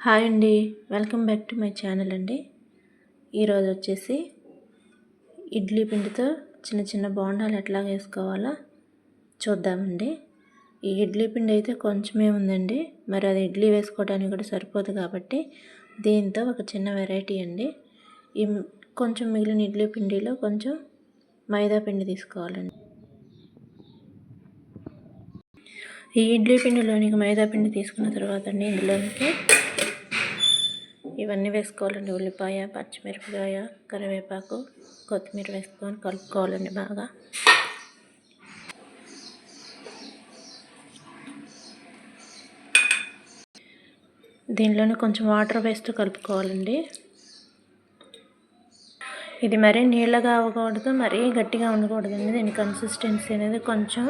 Hi అండి, welcome back to my channel అండి. ఈరోజు వచ్చేసి ఇడ్లీ పిండితో చిన్న చిన్న బోండాలు ఎట్లా వేసుకోవాలో చూద్దామండి. ఈ ఇడ్లీ పిండి అయితే కొంచెమే ఉందండి, మరి అది ఇడ్లీ వేసుకోవడానికి కూడా సరిపోదు కాబట్టి దీంతో ఒక చిన్న వెరైటీ అండి. ఈ కొంచెం మిగిలిన ఇడ్లీ పిండిలో కొంచెం మైదా పిండి తీసుకోవాలండి. ఈ ఇడ్లీ పిండిలోనికి మైదా పిండి తీసుకున్న తర్వాత అండి ఇందులోనికి ఇవన్నీ వేసుకోవాలండి. ఉల్లిపాయ, పచ్చిమిరపకాయ, కరివేపాకు, కొత్తిమీర వేసుకొని కలుపుకోవాలండి బాగా. దీనిలోనే కొంచెం వాటర్ వేస్తూ కలుపుకోవాలండి. ఇది మరీ నీళ్ళగా అవ్వకూడదు, మరీ గట్టిగా ఉండకూడదండి. దీని కన్సిస్టెన్సీ అనేది కొంచెం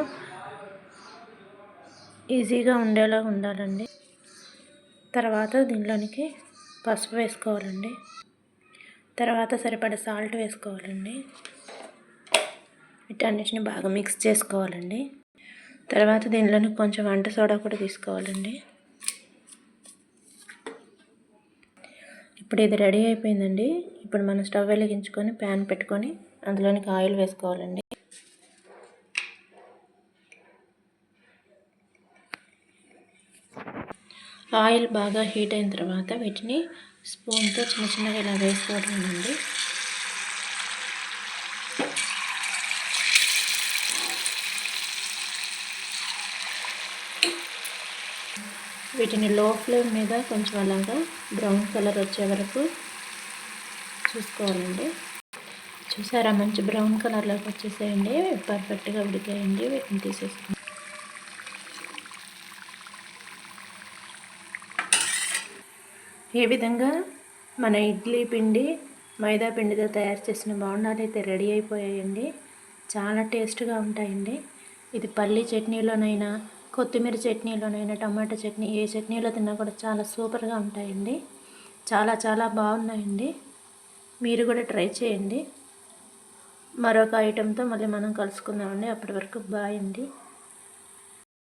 ఈజీగా ఉండేలా ఉండాలండి. తర్వాత దీనిలోనికి పసుపు వేసుకోవాలండి. తర్వాత సరిపడా సాల్ట్ వేసుకోవాలండి. వీటన్నిటిని బాగా మిక్స్ చేసుకోవాలండి. తర్వాత దీనిలోని కొంచెం వంట సోడా కూడా తీసుకోవాలండి. ఇప్పుడు ఇది రెడీ అయిపోయిందండి. ఇప్పుడు మనం స్టవ్ వెలిగించుకొని ప్యాన్ పెట్టుకొని అందులోనికి ఆయిల్ వేసుకోవాలండి. ఆయిల్ బాగా హీట్ అయిన తర్వాత వీటిని స్పూన్తో చిన్న చిన్నగా ఇలా వేసుకోవడమేనండి. వీటిని లో ఫ్లేమ్ మీద కొంచెం అలాగా బ్రౌన్ కలర్ వచ్చే వరకు చూసుకోవాలండి. చూసారా, మంచి బ్రౌన్ కలర్లోకి వచ్చేసేయండి. పర్ఫెక్ట్గా ఉడికాయండి. వీటిని తీసేసుకుంటాం. ఏ విధంగా మన ఇడ్లీ పిండి మైదా పిండితో తయారు చేసిన బోండాలు అయితే రెడీ అయిపోయాయండి. చాలా టేస్ట్గా ఉంటాయండి. ఇది పల్లీ చట్నీలోనైనా, కొత్తిమీర చట్నీలోనైనా, టమాటా చట్నీ ఏ చట్నీలో తిన్నా కూడా చాలా సూపర్గా ఉంటాయండి. చాలా చాలా బాగున్నాయండి. మీరు కూడా ట్రై చేయండి. మరొక ఐటెంతో మళ్ళీ మనం కలుసుకుందామండి. అప్పటి వరకు బాయ్ అండి.